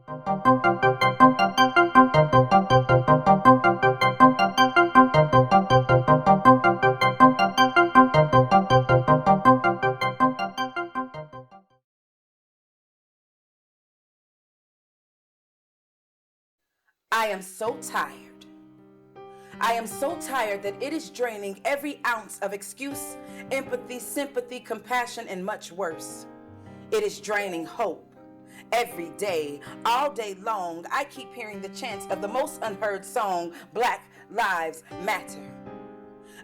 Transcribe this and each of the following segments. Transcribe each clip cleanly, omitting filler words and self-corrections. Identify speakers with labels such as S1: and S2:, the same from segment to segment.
S1: I am so tired. I am so tired that it is draining every ounce of excuse, empathy, sympathy, compassion, and much worse. It is draining hope. Every day, all day long, I keep hearing the chants of the most unheard song, Black Lives Matter.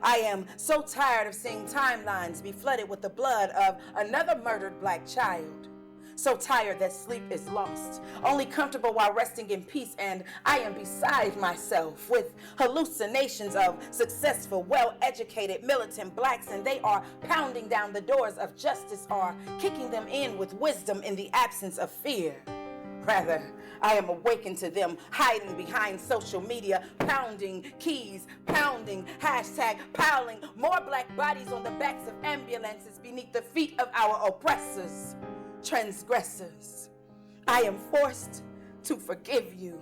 S1: I am so tired of seeing timelines be flooded with the blood of another murdered Black child. So tired that sleep is lost, only comfortable while resting in peace, and I am beside myself with hallucinations of successful, well-educated, militant Blacks, and they are pounding down the doors of justice or kicking them in with wisdom in the absence of fear. Rather, I am awakened to them hiding behind social media, pounding keys, pounding, hashtag piling more Black bodies on the backs of ambulances beneath the feet of our oppressors. Transgressors, I am forced to forgive you,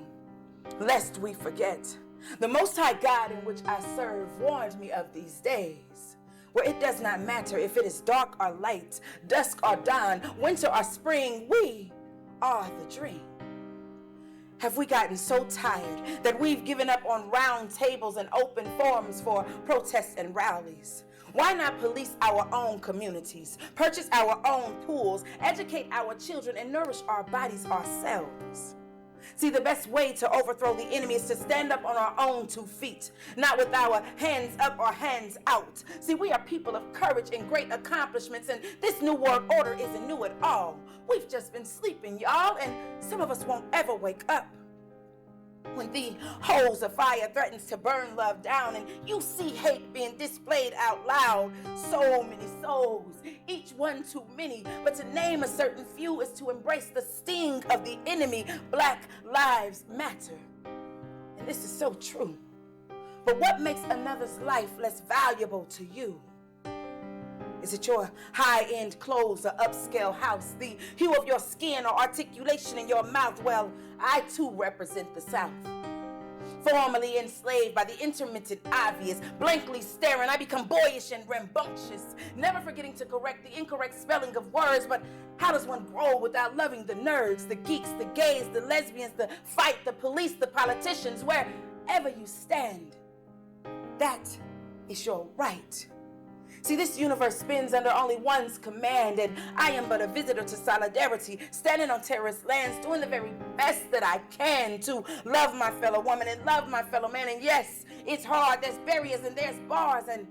S1: lest we forget. The Most High God in which I serve warned me of these days, where it does not matter if it is dark or light, dusk or dawn, winter or spring, we are the dream. Have we gotten so tired that we've given up on round tables and open forums for protests and rallies? Why not police our own communities, purchase our own pools, educate our children, and nourish our bodies ourselves? See, the best way to overthrow the enemy is to stand up on our own 2 feet, not with our hands up or hands out. See, we are people of courage and great accomplishments, and this new world order isn't new at all. We've just been sleeping, y'all, and some of us won't ever wake up. When the hose of fire threatens to burn love down and you see hate being displayed out loud, so many souls, each one too many, but to name a certain few is to embrace the sting of the enemy. Black lives matter. And this is so true. But what makes another's life less valuable to you? Is it your high-end clothes or upscale house, the hue of your skin or articulation in your mouth? Well, I too represent the South. Formerly enslaved by the intermittent obvious, blankly staring, I become boyish and rambunctious, never forgetting to correct the incorrect spelling of words. But how does one grow without loving the nerds, the geeks, the gays, the lesbians, the fight, the police, the politicians? Wherever you stand, that is your right. See, this universe spins under only one's command, and I am but a visitor to solidarity, standing on terrorist lands, doing the very best that I can to love my fellow woman and love my fellow man. And yes, it's hard. There's barriers and there's bars, and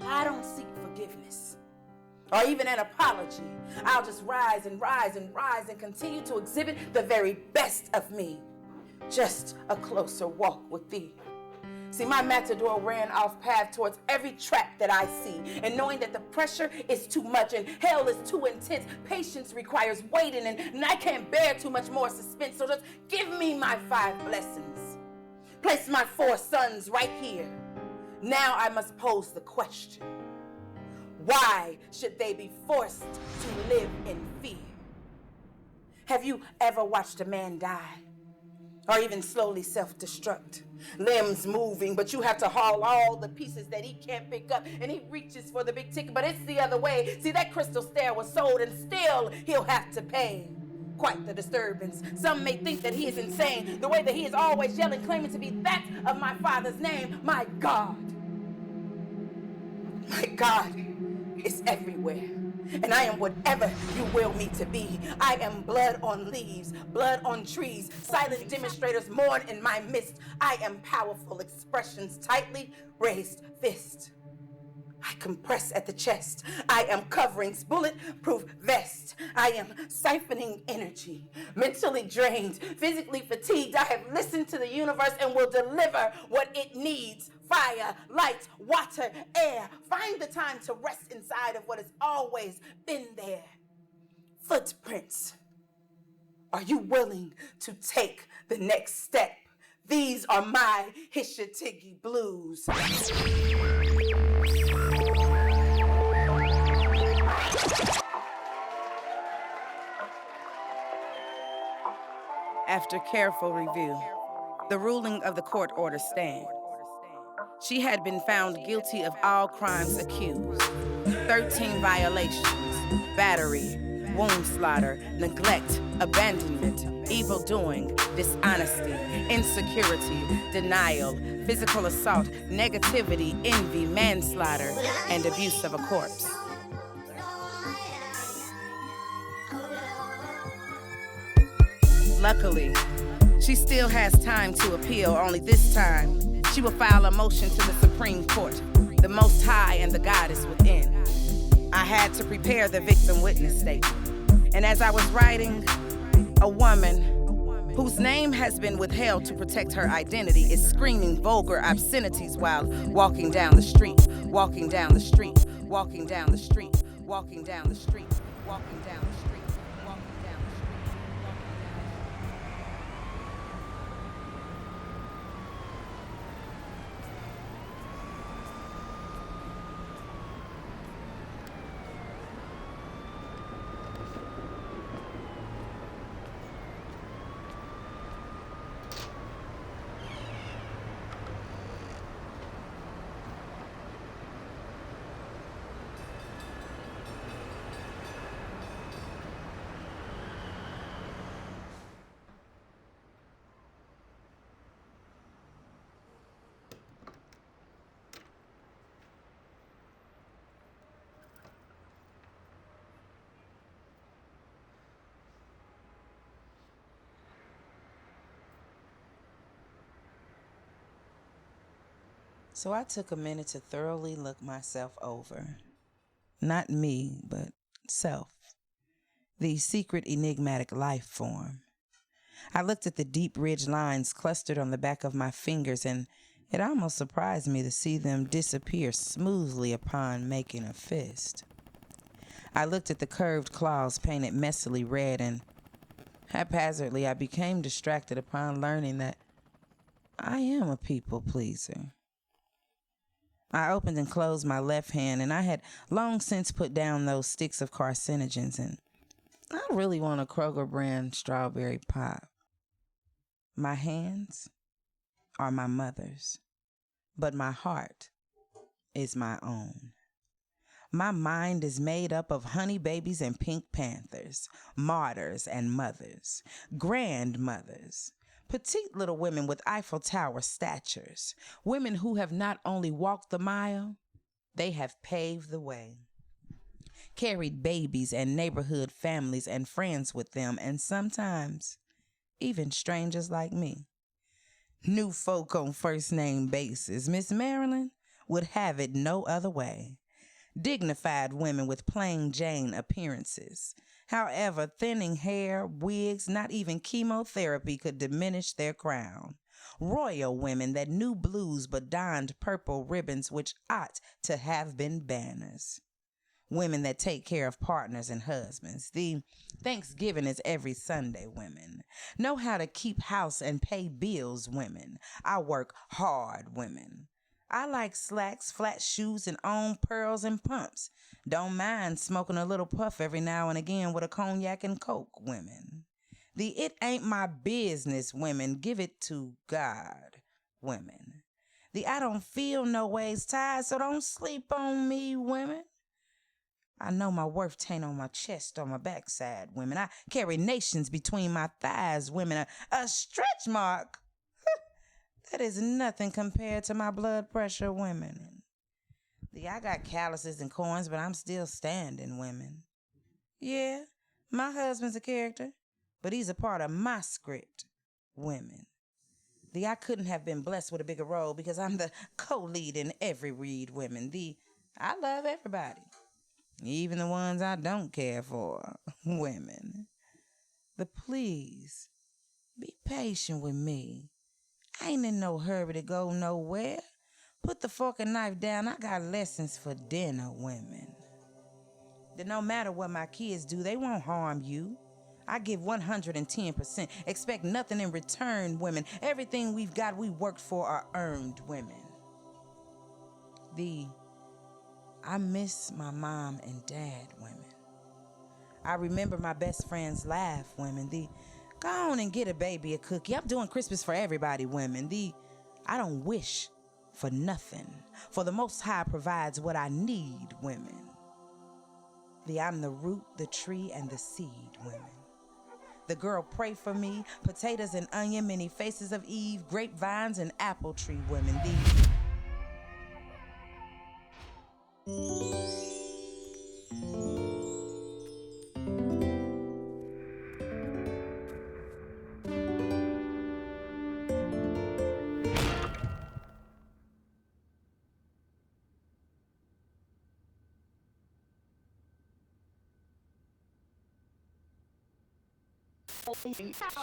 S1: I don't seek forgiveness or even an apology. I'll just rise and rise and rise and continue to exhibit the very best of me. Just a closer walk with thee. See, my matador ran off path towards every trap that I see, and knowing that the pressure is too much and hell is too intense, patience requires waiting, and I can't bear too much more suspense, so just give me my 5 blessings. Place my 4 sons right here. Now I must pose the question: why should they be forced to live in fear? Have you ever watched a man die? Or even slowly self-destruct? Limbs moving, but you have to haul all the pieces that he can't pick up, and he reaches for the big ticket, but it's the other way. See, that crystal stair was sold, and still he'll have to pay. Quite the disturbance. Some may think that he is insane, the way that he is always yelling, claiming to be that of my father's name. My God is everywhere. And I am whatever you will me to be. I am blood on leaves, blood on trees. Silent demonstrators mourn in my midst. I am powerful expressions, tightly raised fist. I compress at the chest. I am coverings, bulletproof vest. I am siphoning energy, mentally drained, physically fatigued. I have listened to the universe and will deliver what it needs. Fire, light, water, air. Find the time to rest inside of what has always been there. Footprints. Are you willing to take the next step? These are my Hishatigi blues. After careful review, the ruling of the court order stands. She had been found guilty of all crimes accused: 13 violations, battery, wound slaughter, neglect, abandonment, evil doing, dishonesty, insecurity, denial, physical assault, negativity, envy, manslaughter, and abuse of a corpse. Luckily, she still has time to appeal, only this time she will file a motion to the Supreme Court, the Most High and the Goddess within. I had to prepare the victim witness statement, and as I was writing, a woman whose name has been withheld to protect her identity is screaming vulgar obscenities while walking down the street, walking down the street, walking down the street, walking down the street, walking down the street. So I took a minute to thoroughly look myself over. Not me, but self. The secret enigmatic life form. I looked at the deep ridge lines clustered on the back of my fingers, and it almost surprised me to see them disappear smoothly upon making a fist. I looked at the curved claws painted messily red, and haphazardly I became distracted upon learning that I am a people pleaser. I opened and closed my left hand, and I had long since put down those sticks of carcinogens, and I really want a Kroger brand strawberry pop. My hands are my mother's, but my heart is my own. My mind is made up of honey babies and pink panthers, martyrs and mothers, grandmothers, petite little women with Eiffel Tower statures, women who have not only walked the mile, they have paved the way, carried babies and neighborhood families and friends with them, and sometimes even strangers like me. New folk on first name basis. Miss Marilyn would have it no other way. Dignified women with plain Jane appearances. However, thinning hair, wigs, not even chemotherapy could diminish their crown. Royal women that knew blues but donned purple ribbons which ought to have been banners. Women that take care of partners and husbands. The Thanksgiving is every Sunday women. Know how to keep house and pay bills women. I work hard women. I like slacks, flat shoes, and own pearls and pumps. Don't mind smoking a little puff every now and again with a cognac and coke women. The it ain't my business women, give it to God women. The I don't feel no ways tired, so don't sleep on me women. I know my worth taint on my chest or my backside women. I carry nations between my thighs women. A stretch mark. That is nothing compared to my blood pressure women. I got calluses and corns, but I'm still standing women. Yeah, my husband's a character, but he's a part of my script women. I couldn't have been blessed with a bigger role because I'm the co-lead in every read women. I love everybody, even the ones I don't care for women. But please, be patient with me. I ain't in no hurry to go nowhere. Put the fork and knife down. I got lessons for dinner, women. That no matter what my kids do, they won't harm you. I give 110%. Expect nothing in return, women. Everything we've got, we worked for, are earned, women. I miss my mom and dad, women. I remember my best friend's laugh, women. Go on and get a baby a cookie. I'm doing Christmas for everybody, women. I don't wish for nothing, for the Most High provides what I need, women. I'm the root, the tree, and the seed, women. The girl pray for me, potatoes and onion, many faces of Eve, grapevines and apple tree, women.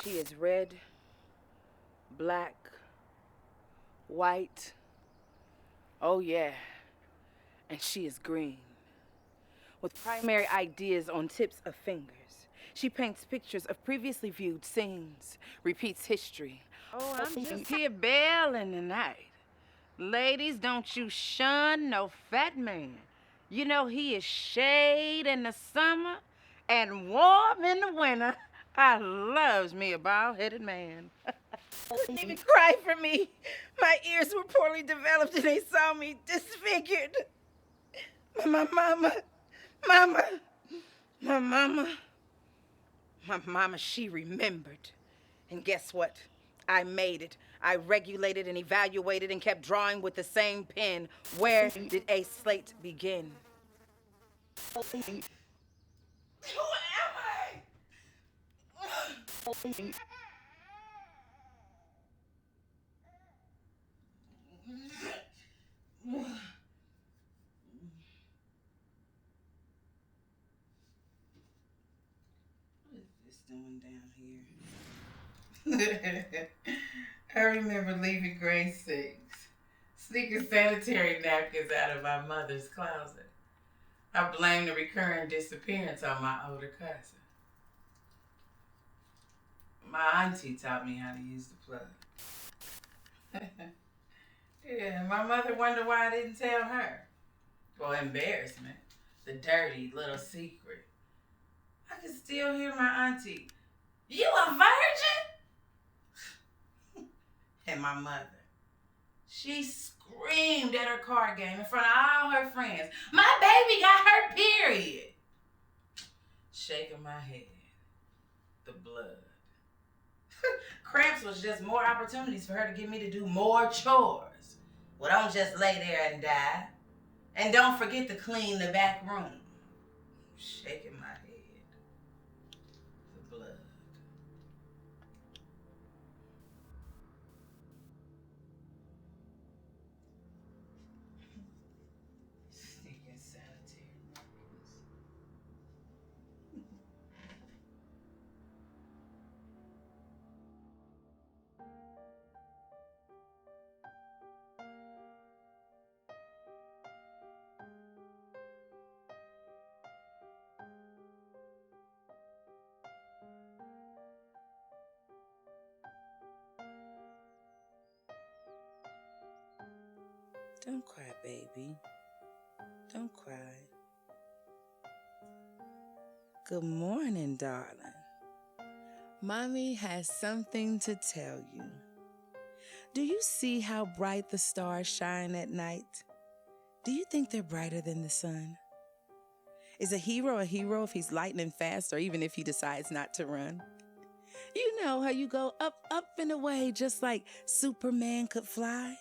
S1: She is red, black, white, oh yeah, and she is green. With primary ideas on tips of fingers, she paints pictures of previously viewed scenes, repeats history. Oh, I'm just here bailing tonight. Ladies, don't you shun no fat man. You know he is shade in the summer and warm in the winter. I loves me a bald-headed man. Couldn't even cry for me. My ears were poorly developed and they saw me disfigured. My mama, she remembered. And guess what? I made it. I regulated and evaluated and kept drawing with the same pen. Where did A.Slate begin? Who am I? What is this doing down here? I remember leaving grade 6, sneaking sanitary napkins out of my mother's closet. I blame the recurring disappearance on my older cousin. My auntie taught me how to use the plug. Yeah, my mother wondered why I didn't tell her. For embarrassment, the dirty little secret. I could still hear my auntie, "You a virgin?" And my mother, she screamed at her card game in front of all her friends, "My baby got her period." Shaking my head, the blood. Cramps was just more opportunities for her to get me to do more chores. Well, don't just lay there and die. And don't forget to clean the back room. Shaking my head, the blood. Sneaking sanitary napkins. Don't cry, baby. Don't cry. Good morning, darling. Mommy has something to tell you. Do you see how bright the stars shine at night? Do you think they're brighter than the sun? Is a hero if he's lightning fast or even if he decides not to run? You know how you go up, up and away just like Superman could fly?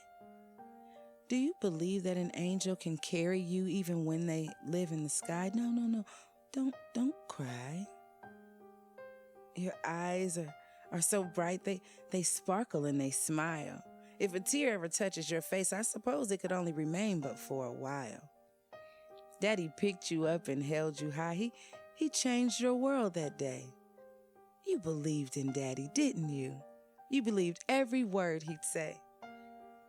S1: Do you believe that an angel can carry you even when they live in the sky? No. Don't cry. Your eyes are so bright, they sparkle and they smile. If a tear ever touches your face, I suppose it could only remain but for a while. Daddy picked you up and held you high. He changed your world that day. You believed in Daddy, didn't you? You believed every word he'd say.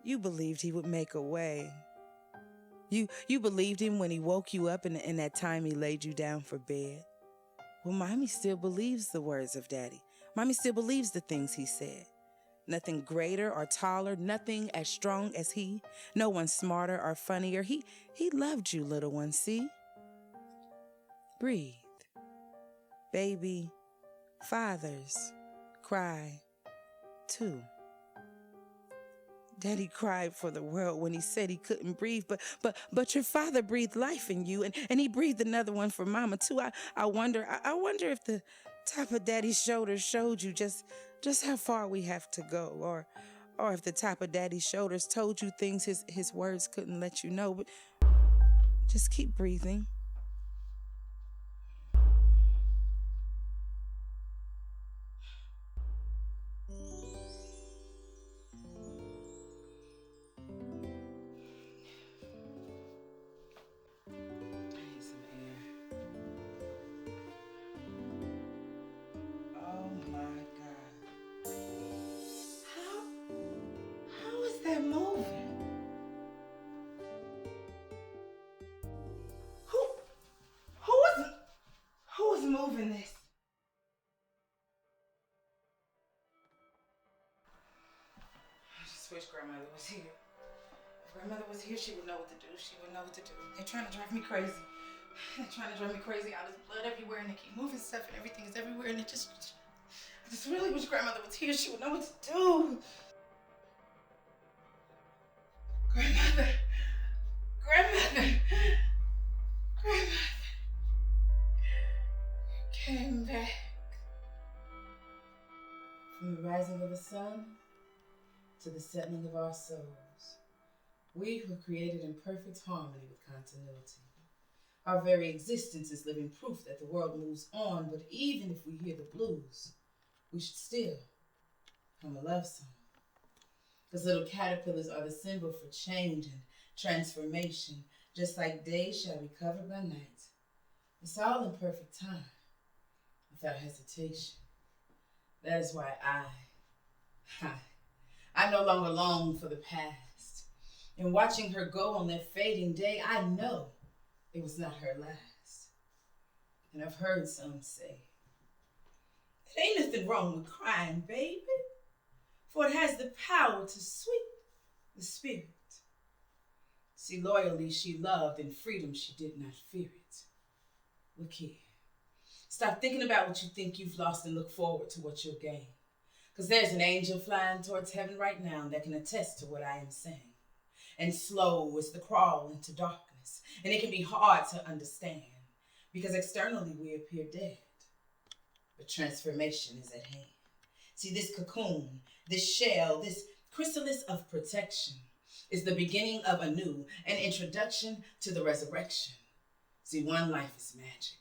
S1: You believed he would make a way. You believed him when he woke you up and that time he laid you down for bed. Well, Mommy still believes the words of Daddy. Mommy still believes the things he said. Nothing greater or taller, nothing as strong as he. No one smarter or funnier. He loved you, little one, see? Breathe. Baby, fathers, cry, too. Daddy cried for the world when he said he couldn't breathe, but your father breathed life in you, and he breathed another one for Mama too. I wonder if the top of Daddy's shoulders showed you just how far we have to go, or if the top of Daddy's shoulders told you things his words couldn't let you know. But just keep breathing. Oh my God. How is that moving? Who is moving this? I just wish Grandmother was here. If Grandmother was here, she would know what to do. She would know what to do. They're trying to drive me crazy. They're trying to drive me crazy. All this blood everywhere, and they keep moving stuff, and everything is everywhere, and I just really wish Grandmother was here. She would know what to do. Grandmother. Grandmother. Grandmother. Came back. From the rising of the sun to the setting of our souls, we were created in perfect harmony with continuity. Our very existence is living proof that the world moves on, but even if we hear the blues, we should still hum a love song. Because little caterpillars are the symbol for change and transformation, just like days shall be covered by night. It's all in perfect time, without hesitation. That is why I no longer long for the past. And watching her go on that fading day, I know it was not her last. And I've heard some say, it ain't nothing wrong with crying, baby, for it has the power to sweep the spirit. See, loyally she loved, and freedom she did not fear it. Look here. Stop thinking about what you think you've lost and look forward to what you'll gain. Because there's an angel flying towards heaven right now that can attest to what I am saying. And slow is the crawl into darkness, and it can be hard to understand, because externally we appear dead, but transformation is at hand. See, this cocoon, this shell, this chrysalis of protection is the beginning of a new, an introduction to the resurrection. See, one life is magic,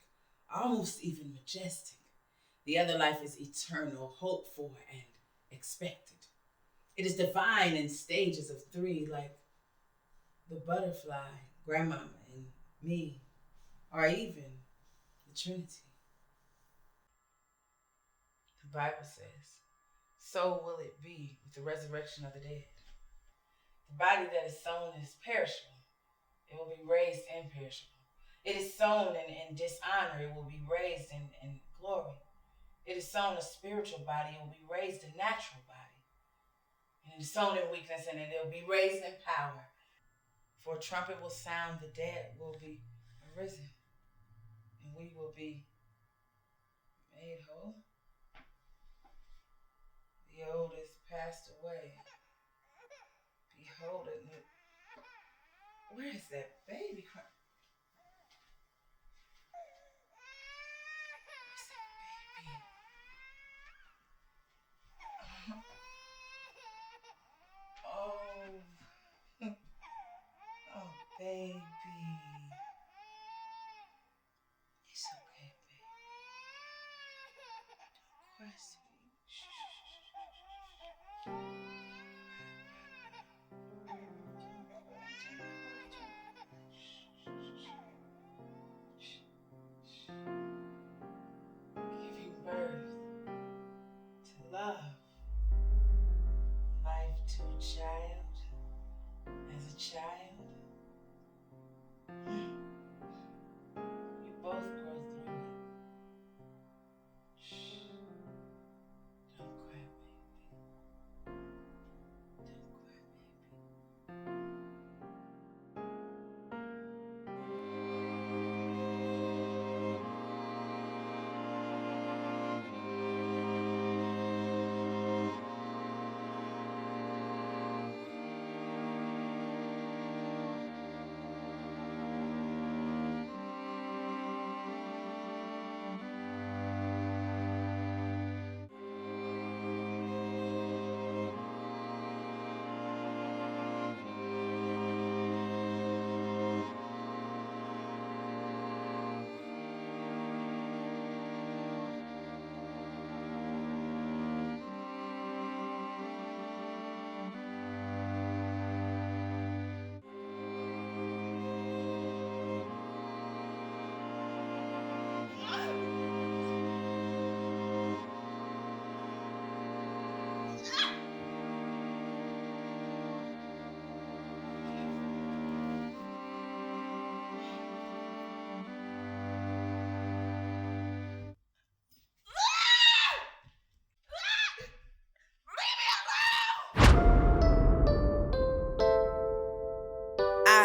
S1: almost even majestic. The other life is eternal, hoped for, and expected. It is divine in stages of three, like the butterfly, grandmama, and me, or even the Trinity. The Bible says, so will it be with the resurrection of the dead. The body that is sown is perishable. It will be raised imperishable. It is sown in dishonor. It will be raised in glory. It is sown a spiritual body. It will be raised a natural body. And it is sown in weakness, and it will be raised in power. For a trumpet will sound, the dead will be arisen, and we will be made whole. The old is passed away. Behold it. Where is that baby crying? Oh, oh, baby. It's okay, baby. Don't cry, sweetie. Shh, shh, shh. Giving birth to love, life to a child, as a child. We both grow through it. Shh. Don't cry, baby. Don't cry, baby.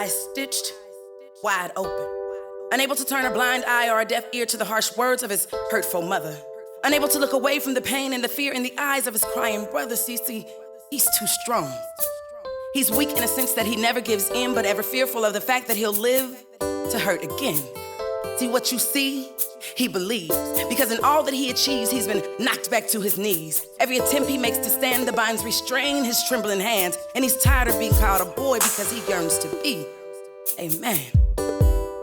S1: eyes stitched wide open. Unable to turn a blind eye or a deaf ear to the harsh words of his hurtful mother. Unable to look away from the pain and the fear in the eyes of his crying brother. See, he's too strong. He's weak in a sense that he never gives in, but ever fearful of the fact that he'll live to hurt again. See, what you see, he believes. Because in all that he achieves, he's been knocked back to his knees. Every attempt he makes to stand, the binds restrain his trembling hands. And he's tired of being called a boy because he yearns to be a man.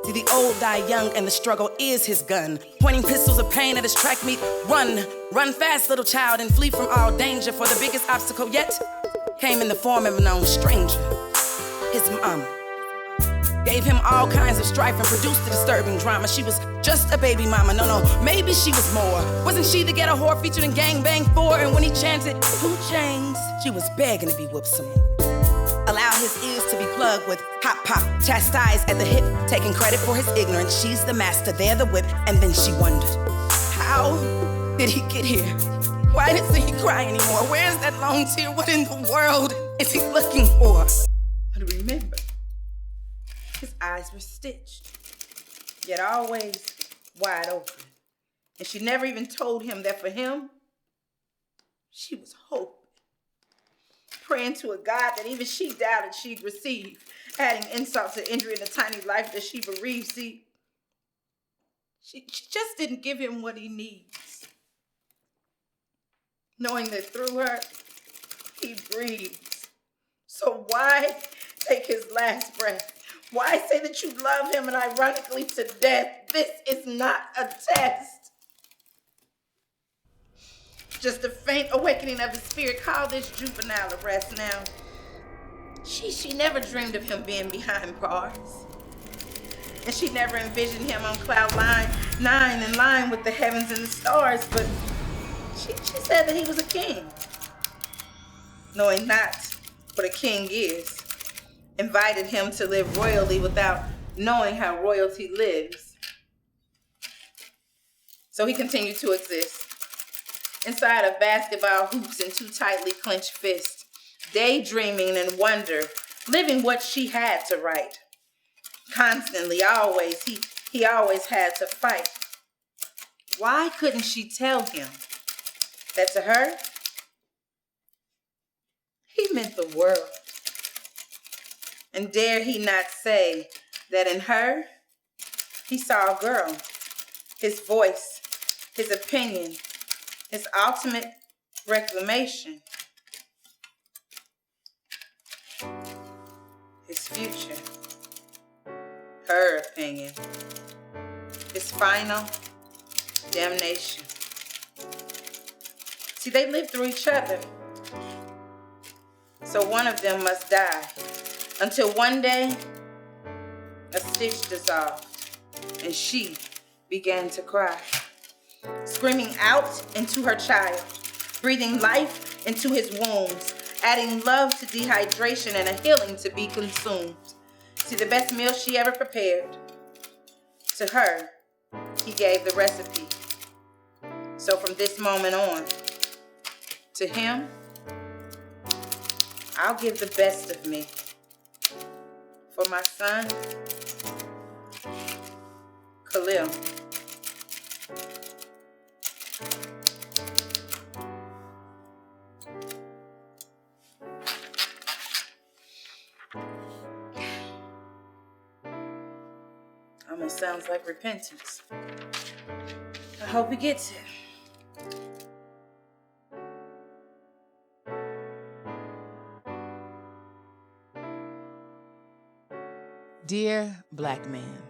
S1: See, the old die young and the struggle is his gun. Pointing pistols of pain at his track meet. Run fast, little child, and flee from all danger. For the biggest obstacle yet came in the form of a known stranger. His mama gave him all kinds of strife and produced the disturbing drama. She was just a baby mama, no, maybe she was more. Wasn't she the ghetto whore featured in Gangbang 4? And when he chanted 2 chains, she was begging to be whooped some more. Allowed his ears to be plugged with hop pop, chastised at the hip, taking credit for his ignorance. She's the master, they're the whip. And then she wondered, how did he get here? Why doesn't he cry anymore? Where's that long tear? What in the world is he looking for? But remember, his eyes were stitched, yet always wide open. And she never even told him that for him, she was hoping. Praying to a God that even she doubted she'd receive, adding insult to injury in the tiny life that she bereaved. See, she just didn't give him what he needs, knowing that through her, he breathes. So why take his last breath? Why say that you love him and ironically to death? This is not a test. Just a faint awakening of his spirit. Call this juvenile arrest now. She never dreamed of him being behind bars. And she never envisioned him on cloud 9 in line with the heavens and the stars. But she said that he was a king. Knowing not what a king is. Invited him to live royally without knowing how royalty lives. So he continued to exist. Inside of basketball hoops and 2 tightly clenched fists, daydreaming and wonder, living what she had to write. Constantly, always, he always had to fight. Why couldn't she tell him that to her, he meant the world? And dare he not say that in her, he saw a girl, his voice, his opinion, his ultimate reclamation, his future, her opinion, his final damnation. See, they lived through each other, so one of them must die, until one day, a stitch dissolved, and she began to cry. Screaming out into her child, breathing life into his wounds, adding love to dehydration and a healing to be consumed. See, the best meal she ever prepared. To her, he gave the recipe. So from this moment on, to him, I'll give the best of me. For my son, Khalil. Almost sounds like repentance. I hope he gets it.
S2: Dear Black man,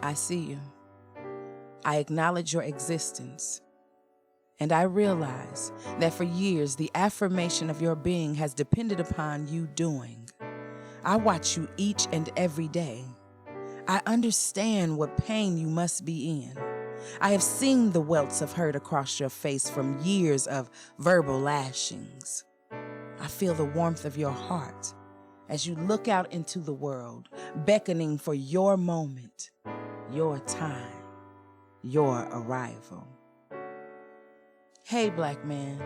S2: I see you. I acknowledge your existence. And I realize that for years, the affirmation of your being has depended upon you doing. I watch you each and every day. I understand what pain you must be in. I have seen the welts of hurt across your face from years of verbal lashings. I feel the warmth of your heart as you look out into the world, beckoning for your moment, your time, your arrival. Hey, Black man,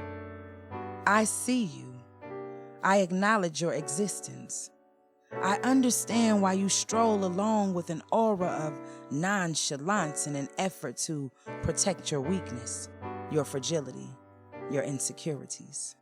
S2: I see you. I acknowledge your existence. I understand why you stroll along with an aura of nonchalance in an effort to protect your weakness, your fragility, your insecurities.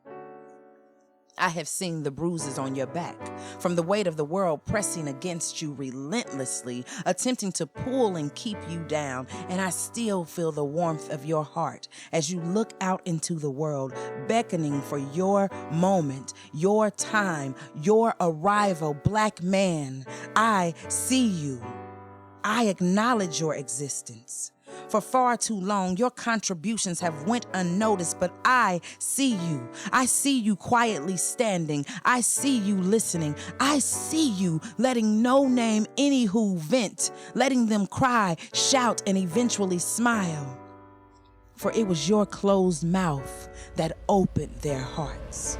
S2: I have seen the bruises on your back from the weight of the world pressing against you relentlessly, attempting to pull and keep you down. And I still feel the warmth of your heart as you look out into the world, beckoning for your moment, your time, your arrival. Black man, I see you. I acknowledge your existence. For far too long, your contributions have went unnoticed, but I see you. I see you quietly standing. I see you listening. I see you letting no name anywho vent, letting them cry, shout, and eventually smile. For it was your closed mouth that opened their hearts.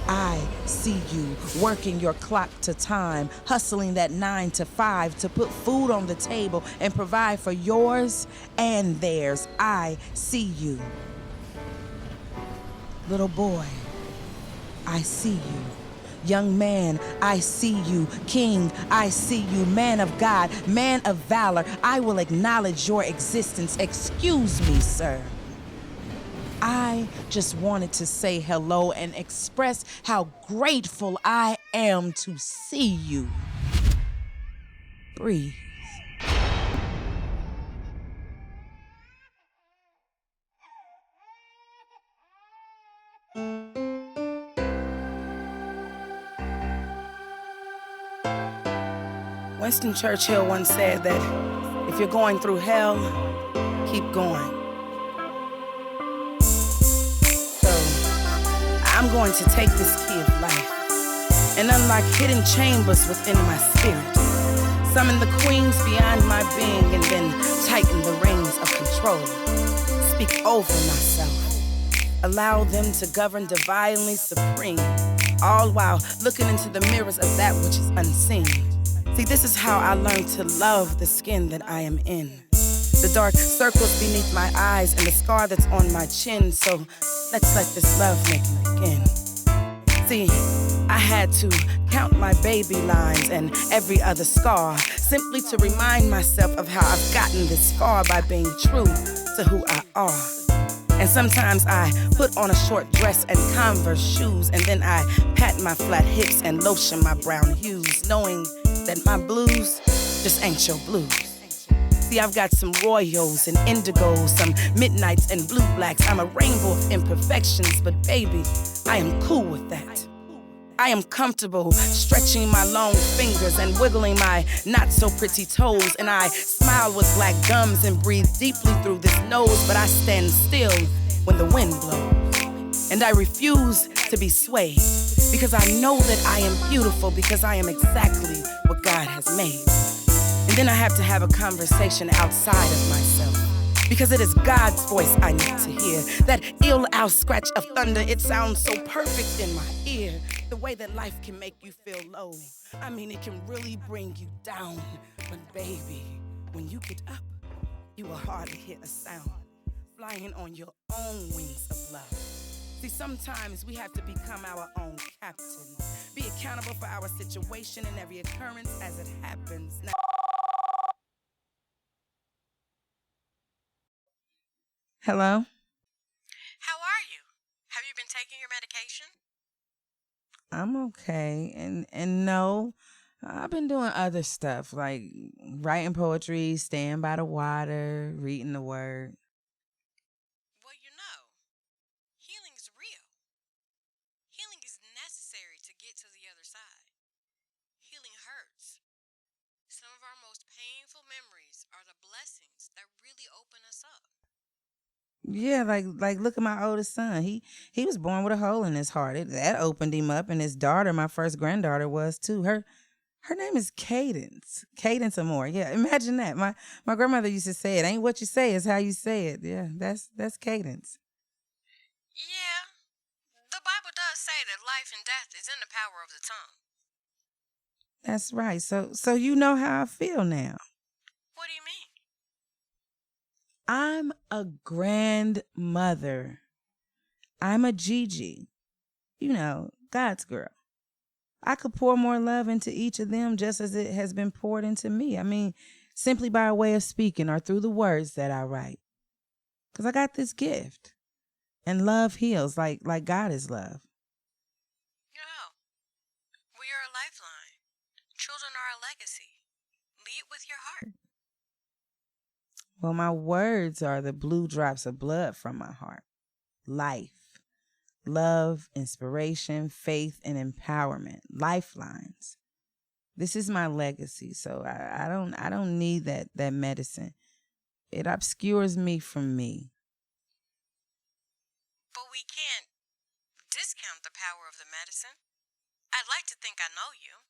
S2: I see you working your clock to time, hustling that 9 to 5 to put food on the table and provide for yours and theirs. I see you. Little boy, I see you. Young man, I see you. King, I see you. Man of God, man of valor, I will acknowledge your existence. Excuse me, sir. I just wanted to say hello and express how grateful I am to see you. Breathe.
S1: Winston Churchill once said that if you're going through hell, keep going. I'm going to take this key of life and unlock hidden chambers within my spirit. Summon the queens beyond my being and then tighten the reins of control. Speak over myself. Allow them to govern divinely supreme, all while looking into the mirrors of that which is unseen. See, this is how I learned to love the skin that I am in. The dark circles beneath my eyes and the scar that's on my chin. So let's let this love making begin. See, I had to count my baby lines and every other scar, simply to remind myself of how I've gotten this far by being true to who I are. And sometimes I put on a short dress and Converse shoes, and then I pat my flat hips and lotion my brown hues, knowing that my blues just ain't your blues. See, I've got some royals and indigos, some midnights and blue blacks. I'm a rainbow of imperfections, but baby, I am cool with that. I am comfortable stretching my long fingers and wiggling my not so pretty toes. And I smile with black gums and breathe deeply through this nose, but I stand still when the wind blows. And I refuse to be swayed, because I know that I am beautiful, because I am exactly what God has made. And then I have to have a conversation outside of myself, because it is God's voice I need to hear. That ill owl scratch of thunder, it sounds so perfect in my ear. The way that life can make you feel low, I mean, it can really bring you down. But baby, when you get up, you will hardly hear a sound, flying on your own wings of love. See, sometimes we have to become our own captain, be accountable for our situation and every occurrence as it happens. Now,
S2: Hello?
S3: How are you? Have you been taking your medication?
S2: I'm okay. And no, I've been doing other stuff like writing poetry, staying by the water, reading the word.
S3: Well, healing is real. Healing is necessary to get to the other side. Healing hurts. Some of our most painful memories are the blessings that really open us up.
S2: Yeah, like look at my oldest son. He was born with a hole in his heart. That opened him up, and his daughter, my first granddaughter, was too. Her name is Cadence. Cadence Amore. Yeah, imagine that. My grandmother used to say it. Ain't what you say, it's how you say it. Yeah, that's Cadence.
S3: Yeah, the Bible does say that life and death is in the power of the tongue.
S2: That's right. So you know how I feel now.
S3: What do you mean?
S2: I'm a grandmother. I'm a Gigi. You know, God's girl. I could pour more love into each of them just as it has been poured into me. I mean, simply by way of speaking or through the words that I write. Because I got this gift. And love heals like God is love.
S3: No, we are a lifeline. Children are a legacy. Lead with your heart.
S2: Well, my words are the blue drops of blood from my heart. Life, love, inspiration, faith, and empowerment. Lifelines. This is my legacy, so I don't need that medicine. It obscures me from me.
S3: But we can't discount the power of the medicine. I'd like to think I know you.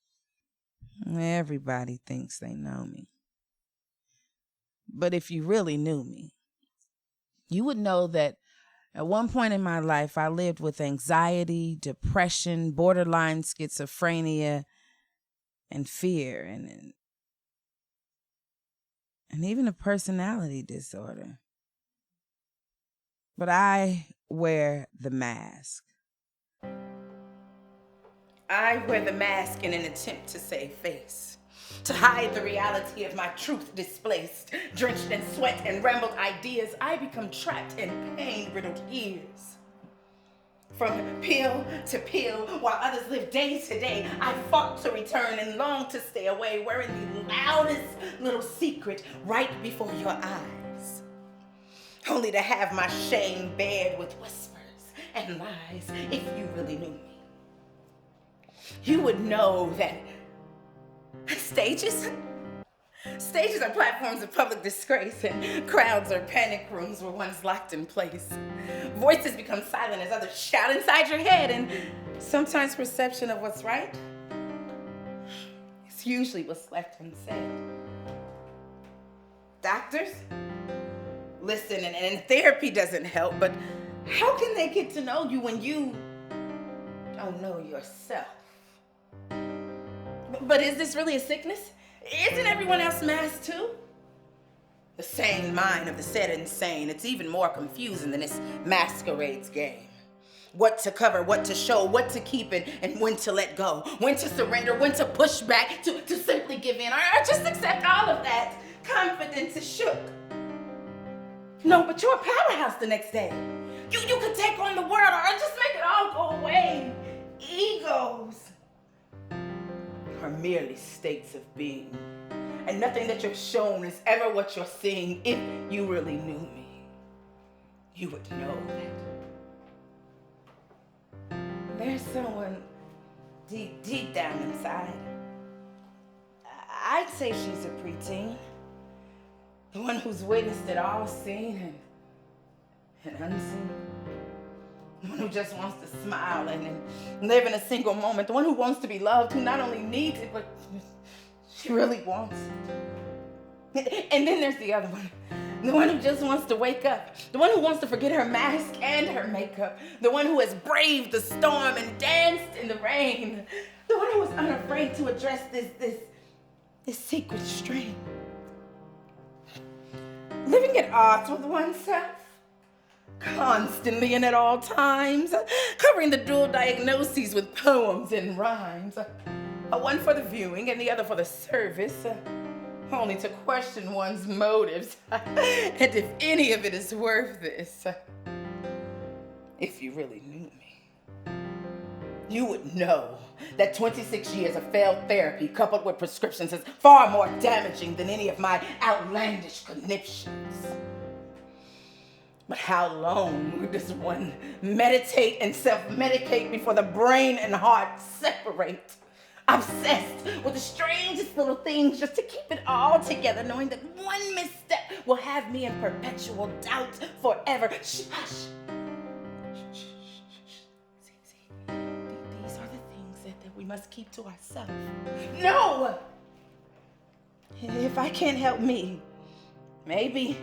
S2: Everybody thinks they know me. But if you really knew me, you would know that at one point in my life, I lived with anxiety, depression, borderline schizophrenia, and fear, and even a personality disorder. But I wear the mask.
S1: I wear the mask in an attempt to save face, to hide the reality of my truth displaced. Drenched in sweat and rambled ideas, I become trapped in pain-riddled years. From pill to pill, while others live day to day, I fought to return and longed to stay away, wearing the loudest little secret right before your eyes. Only to have my shame bared with whispers and lies. If you really knew me, you would know that stages are platforms of public disgrace, and crowds are panic rooms where one's locked in place. Voices become silent as others shout inside your head, and sometimes perception of what's right is usually what's left unsaid. Doctors listen, and therapy doesn't help, but how can they get to know you when you don't know yourself? But is this really a sickness? Isn't everyone else masked too? The sane mind of the said insane. It's even more confusing than this masquerades game. What to cover, what to show, what to keep, and when to let go. When to surrender, when to push back, to simply give in, or just accept all of that. Confidence is shook. No, but you're a powerhouse the next day. You could take on the world or just make it all go away. Egos are merely states of being. And nothing that you're shown is ever what you're seeing. If you really knew me, you would know that there's someone deep down inside. I'd say she's a preteen. The one who's witnessed it all, seen and unseen. The one who just wants to smile and live in a single moment. The one who wants to be loved, who not only needs it, but she really wants it. And then there's the other one. The one who just wants to wake up. The one who wants to forget her mask and her makeup. The one who has braved the storm and danced in the rain. The one who is unafraid to address this secret strain. Living at odds with oneself, constantly and at all times, covering the dual diagnoses with poems and rhymes, one for the viewing and the other for the service, only to question one's motives, and if any of it is worth this. If you really knew me, you would know that 26 years of failed therapy coupled with prescriptions is far more damaging than any of my outlandish conniptions. But how long does one meditate and self-medicate before the brain and heart separate? Obsessed with the strangest little things just to keep it all together, knowing that one misstep will have me in perpetual doubt forever. Shh, hush. These are the things that we must keep to ourselves. No! If I can't help me, maybe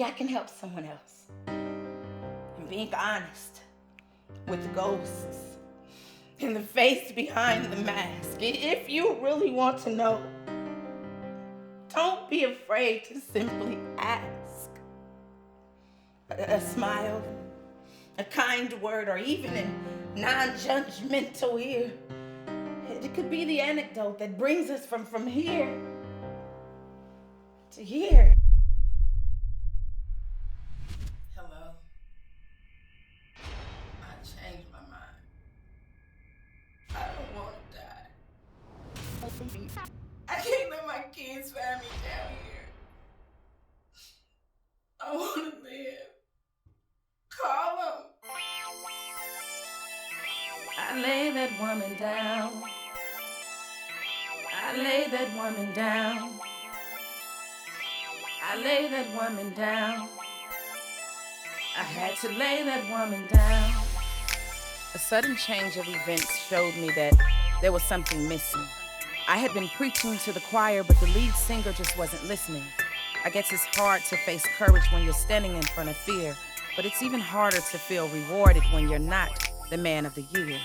S1: I can help someone else. And being honest with ghosts in the face behind the mask. If you really want to know, don't be afraid to simply ask. A smile, a kind word, or even a non-judgmental ear. It could be the anecdote that brings us from here to here. Hello. I changed my mind. I don't want to die. I can't let my kids find me down here. I want to live. Call them. I lay that woman down. I lay that woman down. I lay that woman down. I had to lay that woman down. A sudden change of events showed me that there was something missing. I had been preaching to the choir, but the lead singer just wasn't listening. I guess it's hard to face courage when you're standing in front of fear, but it's even harder to feel rewarded when you're not the man of the year.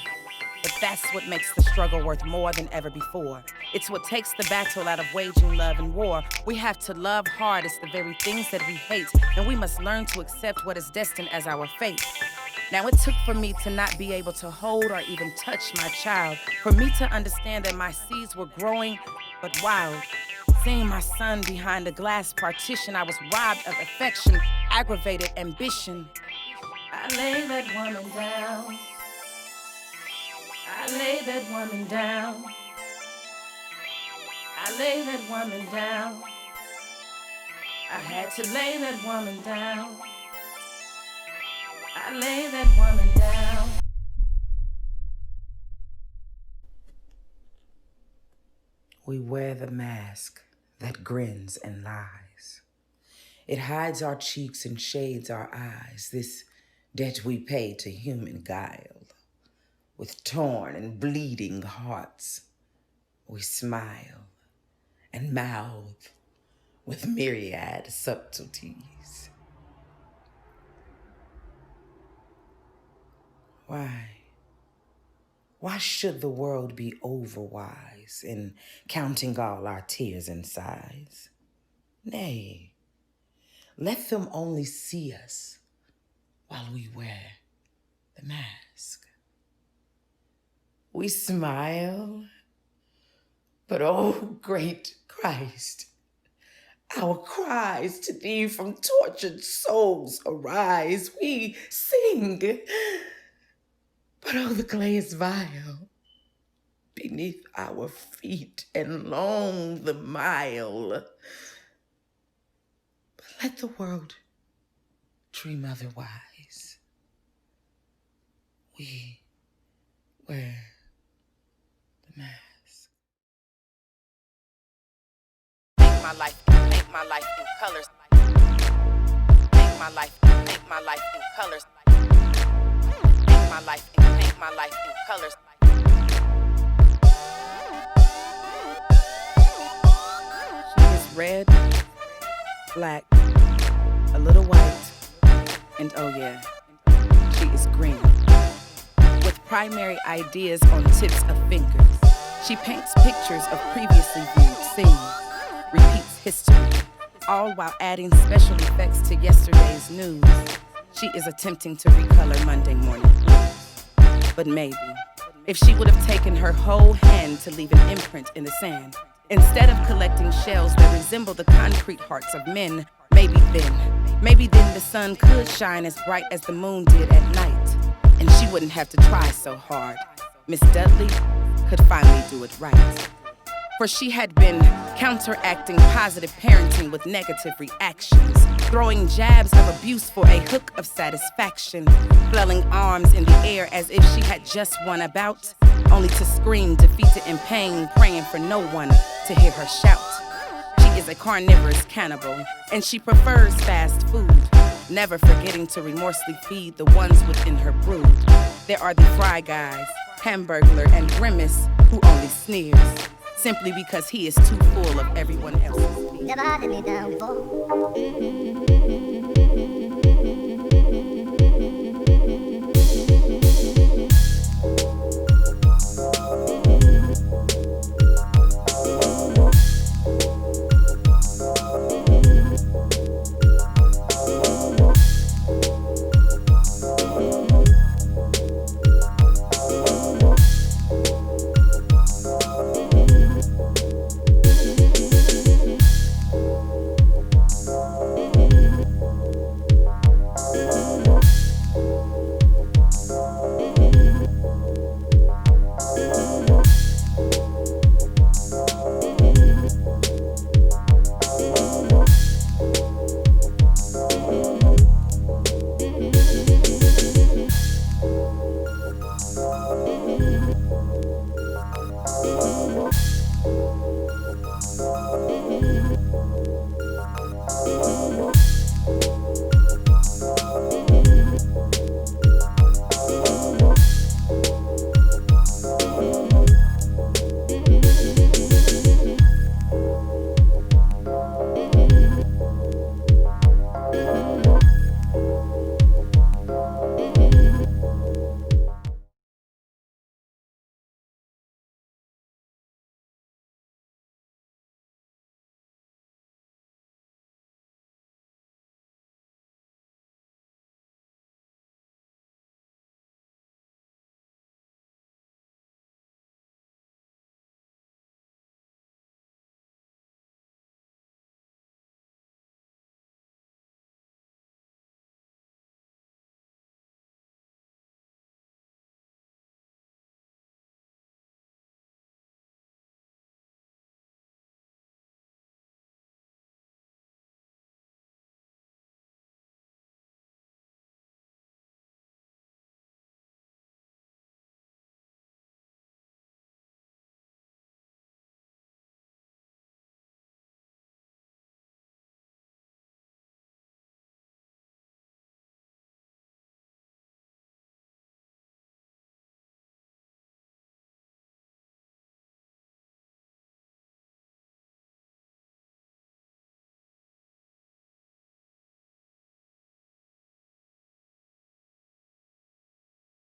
S1: But that's what makes the struggle worth more than ever before. It's what takes the battle out of waging love and war. We have to love hard. It's the very things that we hate, and we must learn to accept what is destined as our fate. Now, it took for me to not be able to hold or even touch my child, for me to understand that my seeds were growing but wild. Seeing my son behind a glass partition, I was robbed of affection, aggravated ambition. I lay that woman down. I lay that woman down. I lay that woman down. I had to lay that woman down. I lay that woman down. We wear the mask that grins and lies. It hides our cheeks and shades our eyes, this debt we pay to human guile. With torn and bleeding hearts, we smile and mouth with myriad subtleties. Why should the world be overwise in counting all our tears and sighs? Nay, let them only see us while we wear the mask. We smile, but oh, great Christ, our cries to thee from tortured souls arise. We sing, but oh, the clay is vile beneath our feet, and long the mile. But let the world dream otherwise. We wear the mask. Paint my life in colors. Paint my life in colors. Paint my life in colors. She is red, black, a little white, and oh yeah, she is green. With primary ideas on tips of fingers, she paints pictures of previously viewed scenes, repeats history, all while adding special effects to yesterday's news. She is attempting to recolor Monday morning blues. But maybe, if she would have taken her whole hand to leave an imprint in the sand, instead of collecting shells that resemble the concrete hearts of men, maybe then the sun could shine as bright as the moon did at night, and she wouldn't have to try so hard. Miss Dudley could finally do it right. For she had been counteracting positive parenting with negative reactions, throwing jabs of abuse for a hook of satisfaction, flailing arms in the air as if she had just won a bout, only to scream defeated in pain, praying for no one to hear her shout. She is a carnivorous cannibal, and she prefers fast food, never forgetting to remorselessly feed the ones within her brood. There are the Fry Guys, Hamburglar, and Grimace, who only sneers, simply because he is too full of everyone else's.